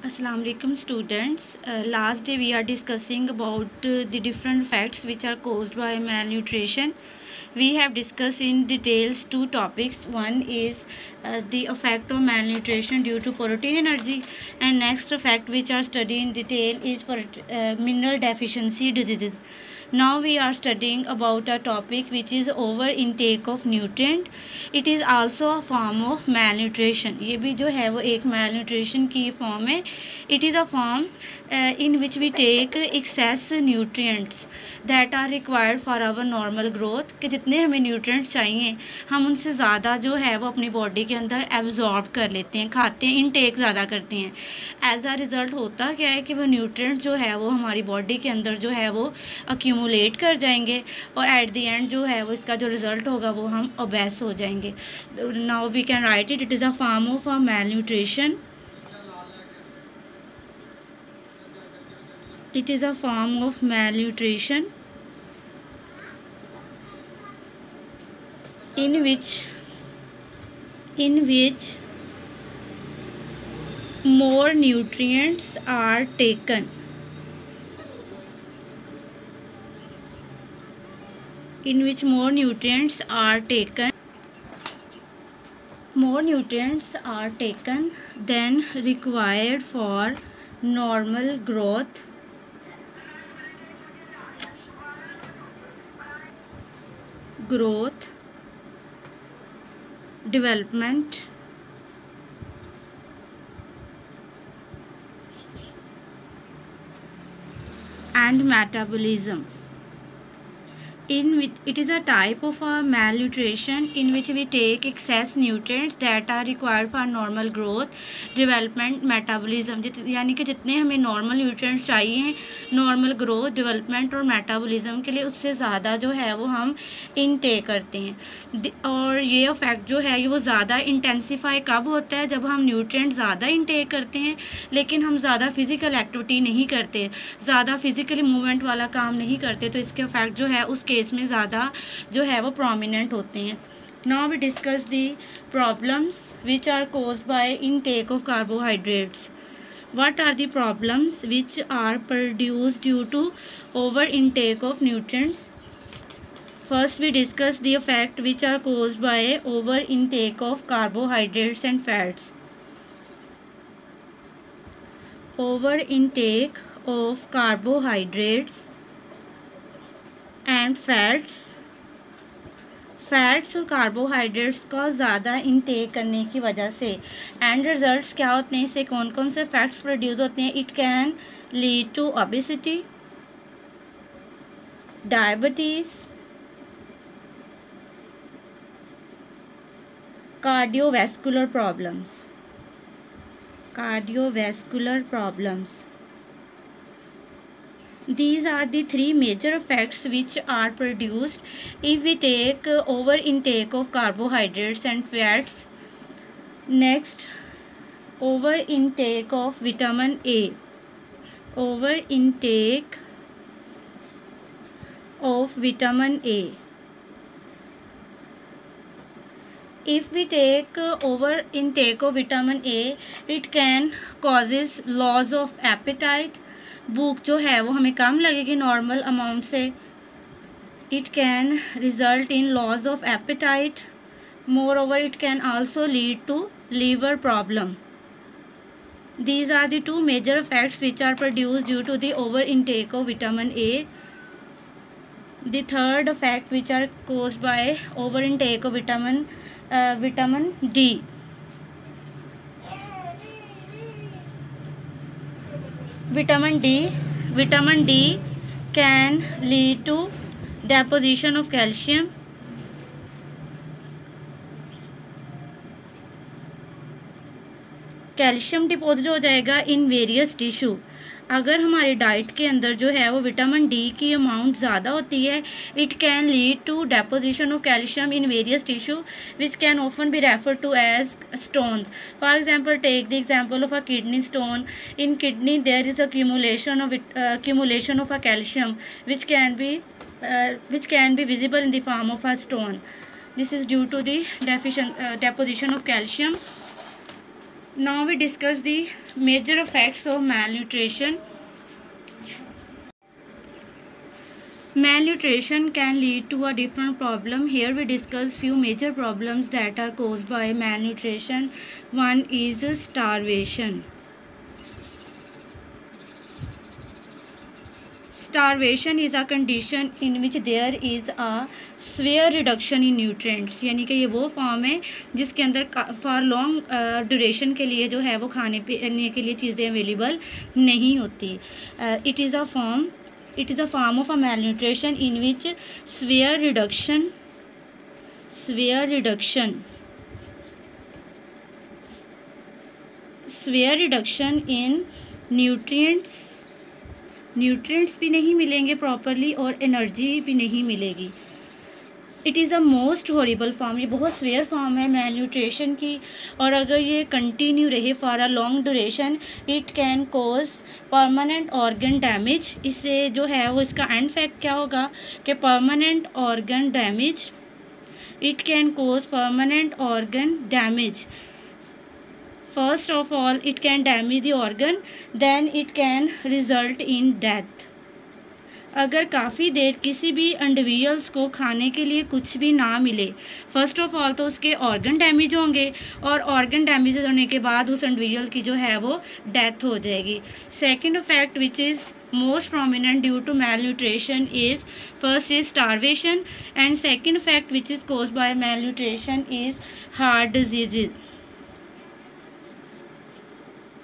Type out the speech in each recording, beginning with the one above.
Assalamu alaikum students. Last day we are discussing about the different facts which are caused by malnutrition. We have discussed in details two topics. One is the effect of malnutrition due to protein energy, and next fact which are studied in detail is mineral deficiency diseases. Now we are studying about a topic which is over intake of nutrient. It is also a form of malnutrition. ये भी जो है वो एक malnutrition की form है. It is a form in which we take excess nutrients that are required for our normal growth. कि जितने हमें nutrients चाहिए हम उनसे ज़्यादा जो है वो अपनी body के अंदर absorb कर लेते हैं, खाते हैं, intake ज़्यादा करते हैं. As a result होता क्या है कि वो nutrients जो है वो हमारी body के अंदर जो है वो accumulate कर जाएंगे और at the end जो है वो इसका जो result होगा वो हम obese हो जाएंगे. Now we can write it is a form of a malnutrition. It is a form of malnutrition in which more nutrients are taken. More nutrients are taken than required for normal growth, development, and metabolism. It is a type of malnutrition in which we take excess nutrients that are required for normal growth, development, metabolism. यानी कि जितने हमें normal nutrients चाहिए normal growth, development और metabolism के लिए उससे ज़्यादा जो है वो हम intake करते हैं. और ये effect जो है वो ज़्यादा intensify कब होता है जब हम nutrients ज़्यादा intake करते हैं लेकिन हम ज़्यादा physical activity नहीं करते, ज़्यादा physically movement वाला काम नहीं करते, तो इसके effect जो है उस में ज़्यादा जो है वो prominent होते हैं. Now we discuss the problems which are caused by intake of carbohydrates. What are the problems which are produced due to over intake of nutrients? First we discuss the effect which are caused by over intake of carbohydrates and fats. Over intake of carbohydrates and fats और carbohydrates का ज़्यादा intake करने की वजह से and results क्या होते हैं, इससे कौन कौन से फैक्ट्स प्रोड्यूस होते हैं. It can lead to obesity, diabetes, cardiovascular problems. These are the three major effects which are produced if we take over intake of carbohydrates and fats. Next, over intake of vitamin A. Over intake of vitamin A. If we take over intake of vitamin A, it can causes loss of appetite. भूख जो है वो हमें कम लगेगी normal amount से. It can result in loss of appetite. Moreover it can also lead to liver problem. These are the two major effects which are produced due to the over intake of vitamin A. The third effect which are caused by over intake of vitamin D. Vitamin D can lead to deposition of calcium. Calcium deposit हो जाएगा इन various tissue. अगर हमारे diet के अंदर जो है वो vitamin D की अमाउंट ज़्यादा होती है, it can lead to deposition of calcium in various tissue which can often be refer to as stones. For example, take the example of a kidney stone. In kidney there is accumulation of a calcium which can be visible in the form of a stone. This is due to the deposition of calcium. Now we discuss the major effects of malnutrition. Malnutrition can lead to a different problem. Here we discuss few major problems that are caused by malnutrition. One is starvation. Starvation is a condition in which there is a severe reduction in nutrients, यानी कि ये वो form है जिसके अंदर for long duration के लिए जो है वो खाने पीने के लिए चीज़ें अवेलेबल नहीं होती. It is a form of a malnutrition in which severe reduction in nutrients भी नहीं मिलेंगे प्रॉपरली और एनर्जी भी नहीं मिलेगी. It is the most horrible form, ये बहुत स्वेयर फॉर्म है मैलन्यूट्रिशन की, और अगर ये कंटिन्यू रहे for a long duration it can cause permanent organ damage. इससे जो है वो इसका एंड फैक्ट क्या होगा कि permanent organ damage, it can cause permanent organ damage. First of all, it can damage the organ, then it can result in death. अगर काफ़ी देर किसी भी इंडिविजुअल्स को खाने के लिए कुछ भी ना मिले, फर्स्ट ऑफ ऑल तो उसके ऑर्गन डैमेज होंगे, और ऑर्गन डैमेज होने के बाद उस इंडिविजुअल की जो है वो डेथ हो जाएगी. Second effect which is most prominent due to malnutrition is, first is starvation, and second effect which is caused by malnutrition is heart diseases.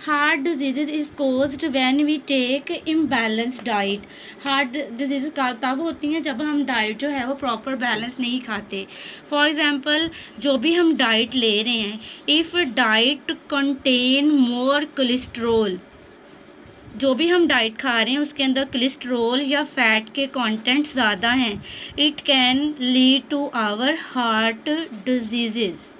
Heart diseases is caused when we take imbalanced diet. Heart diseases तब होती हैं जब हम diet जो है वो proper balance नहीं खाते. फॉर एग्ज़ाम्पल जो भी हम डाइट ले रहे हैं, if diet contain more cholesterol, जो भी हम डाइट खा रहे हैं उसके अंदर कोलेस्ट्रोल या फैट के कंटेंट ज़्यादा हैं, it can lead to our heart disease.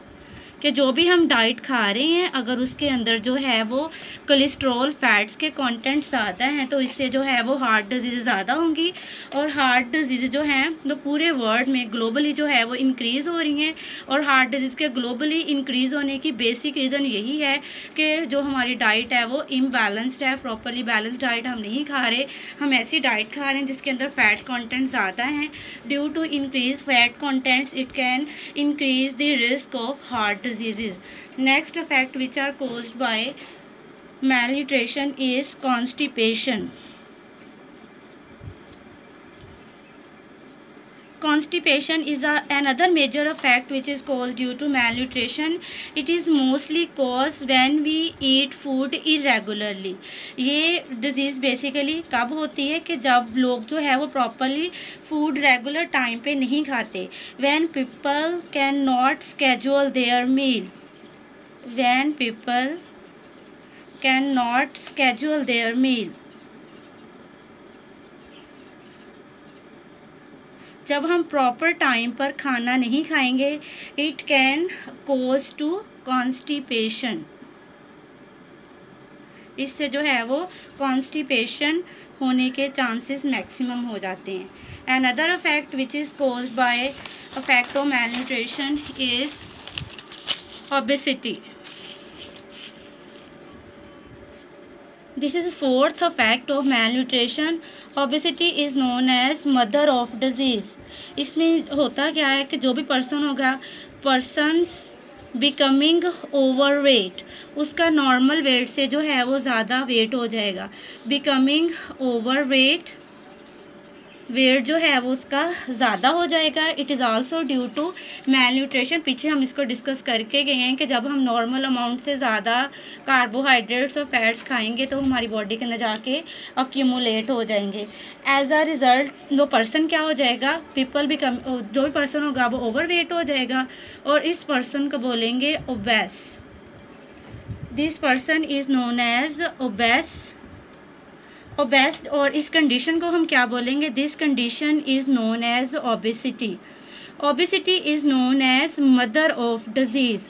कि जो भी हम डाइट खा रहे हैं अगर उसके अंदर जो है वो कोलेस्ट्रॉल फैट्स के कंटेंट ज़्यादा हैं तो इससे जो है वो हार्ट डिजीज़ ज़्यादा होंगी. और हार्ट डिजीज़ जो हैं वो पूरे वर्ल्ड में ग्लोबली जो है वो इंक्रीज़ हो रही हैं. और हार्ट डिजीज़ के ग्लोबली इंक्रीज़ होने की बेसिक रीज़न यही है कि जो हमारी डाइट है वो इम्बैलेंस्ड है, प्रॉपरली बैलेंस्ड डाइट हम नहीं खा रहे. हम ऐसी डाइट खा रहे हैं जिसके अंदर फैट कंटेंट ज़्यादा हैं. Due to increase fat contents it can increase the risk of heart diseases. Next effect which are caused by malnutrition is constipation. Constipation is another major effect which is caused due to malnutrition. It is mostly caused when we eat food irregularly. ये disease basically कब होती है कि जब लोग जो है वो properly food regular time पे नहीं खाते. When people cannot schedule their meal. When people cannot schedule their meal. जब हम प्रॉपर टाइम पर खाना नहीं खाएंगे it can cause to constipation. इससे जो है वो कॉन्स्टिपेशन होने के चांसेस मैक्सिमम हो जाते हैं. Another effect which is caused by effect of malnutrition is obesity. This is fourth effect of malnutrition. Obesity is known as mother of disease. इसमें होता क्या है कि जो भी पर्सन होगा, पर्सन्स बिकमिंग ओवर वेट, उसका नॉर्मल वेट से जो है वो ज़्यादा वेट हो जाएगा. बिकमिंग ओवर वेट जो है वो उसका ज़्यादा हो जाएगा. It is also due to malnutrition. पीछे हम इसको डिस्कस करके गए हैं कि जब हम नॉर्मल अमाउंट से ज़्यादा कार्बोहाइड्रेट्स और फैट्स खाएंगे तो हमारी बॉडी के अंदर जाके अक्यूमुलेट हो जाएंगे. एज अ रिज़ल्ट वो पर्सन क्या हो जाएगा, जो भी पर्सन होगा वो ओवर वेट हो जाएगा और इस पर्सन को बोलेंगे obese. This person is known as obese. और इस कंडीशन को हम क्या बोलेंगे, this condition is known as obesity. Obesity is known as mother of disease.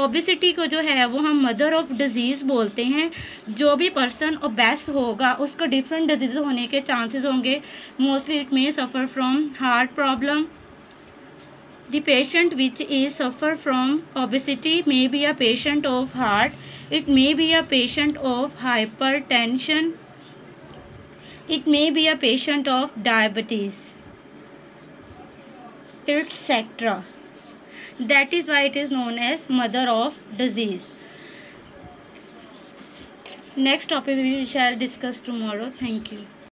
Obesity को जो है वो हम मदर ऑफ डिजीज़ बोलते हैं. जो भी पर्सन ओबेस होगा उसको डिफरेंट डिजीज़ होने के चांसेस होंगे. Mostly it may suffer from heart problem, The patient which is suffer from obesity may be a patient of heart, it may be a patient of hypertension, it may be a patient of diabetes, etc. That is why it is known as mother of disease. Next topic we shall discuss tomorrow. Thank you.